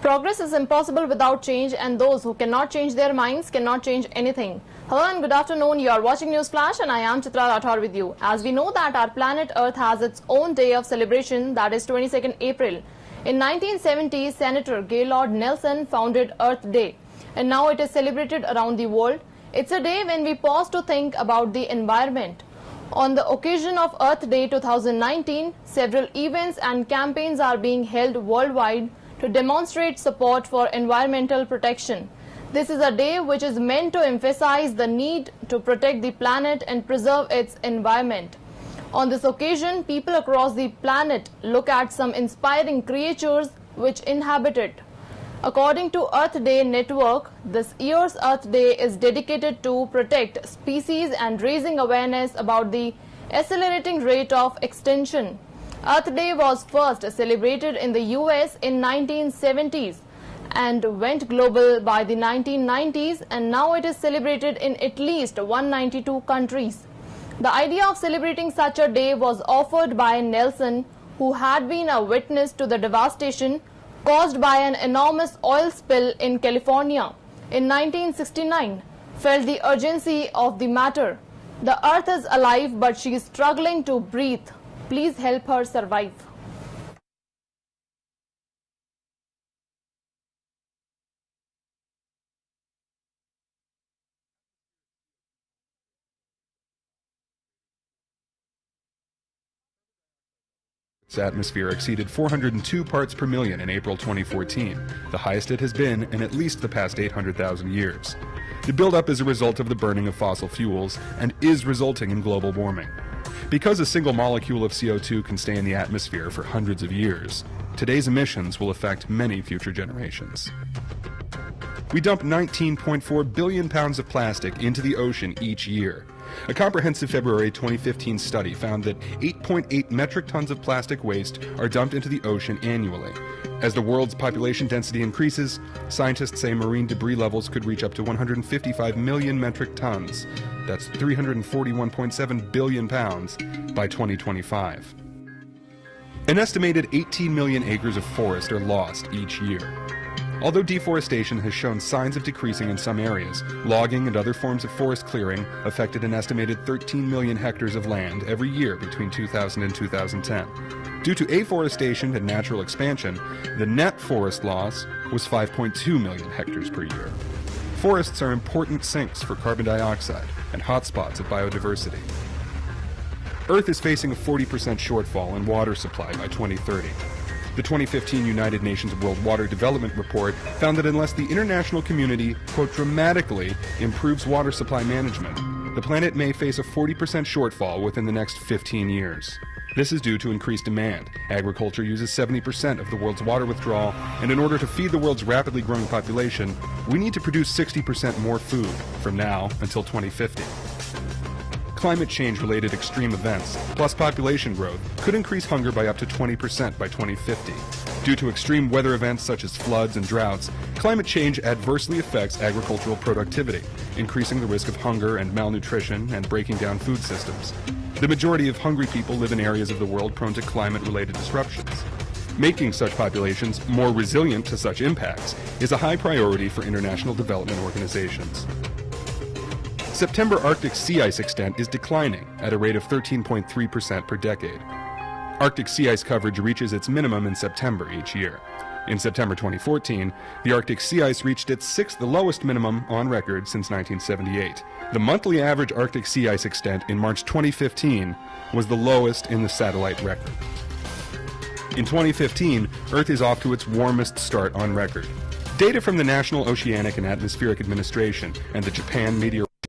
Progress is impossible without change, and those who cannot change their minds cannot change anything. Hello and good afternoon. You are watching News Flash and I am Chitra Rathore with you. As we know that our planet Earth has its own day of celebration, that is 22nd April. In 1970, Senator Gaylord Nelson founded Earth Day, and now it is celebrated around the world. It's a day when we pause to think about the environment. On the occasion of Earth Day 2019, several events and campaigns are being held worldwide to demonstrate support for environmental protection. This is a day which is meant to emphasize the need to protect the planet and preserve its environment. On this occasion, people across the planet look at some inspiring creatures which inhabit it. According to Earth Day Network, this year's Earth Day is dedicated to protect species and raising awareness about the accelerating rate of extinction. Earth Day was first celebrated in the US in 1970s and went global by the 1990s, and now it is celebrated in at least 192 countries. The idea of celebrating such a day was offered by Nelson, who had been a witness to the devastation caused by an enormous oil spill in California in 1969, felt the urgency of the matter. The earth is alive, but she is struggling to breathe. Please help her survive. Its atmosphere exceeded 402 parts per million in April 2014, the highest it has been in at least the past 800,000 years. The buildup is a result of the burning of fossil fuels and is resulting in global warming. Because a single molecule of CO2 can stay in the atmosphere for hundreds of years, today's emissions will affect many future generations. We dump 19.4 billion pounds of plastic into the ocean each year. A comprehensive February 2015 study found that 8.8 metric tons of plastic waste are dumped into the ocean annually. As the world's population density increases, scientists say marine debris levels could reach up to 155 million metric tons. That's 341.7 billion pounds by 2025. An estimated 18 million acres of forest are lost each year. Although deforestation has shown signs of decreasing in some areas, logging and other forms of forest clearing affected an estimated 13 million hectares of land every year between 2000 and 2010. Due to afforestation and natural expansion, the net forest loss was 5.2 million hectares per year. Forests are important sinks for carbon dioxide and hotspots of biodiversity. Earth is facing a 40% shortfall in water supply by 2030. The 2015 United Nations World Water Development Report found that unless the international community, quote, dramatically improves water supply management, the planet may face a 40% shortfall within the next 15 years. This is due to increased demand. Agriculture uses 70% of the world's water withdrawal, and in order to feed the world's rapidly growing population, we need to produce 60% more food from now until 2050. Climate change-related extreme events, plus population growth, could increase hunger by up to 20% by 2050. Due to extreme weather events such as floods and droughts, climate change adversely affects agricultural productivity, increasing the risk of hunger and malnutrition and breaking down food systems. The majority of hungry people live in areas of the world prone to climate-related disruptions. Making such populations more resilient to such impacts is a high priority for international development organizations. September Arctic sea ice extent is declining at a rate of 13.3% per decade. Arctic sea ice coverage reaches its minimum in September each year. In September 2014, the Arctic sea ice reached its sixth lowest minimum on record since 1978. The monthly average Arctic sea ice extent in March 2015 was the lowest in the satellite record. In 2015, Earth is off to its warmest start on record. Data from the National Oceanic and Atmospheric Administration and the Japan Meteorological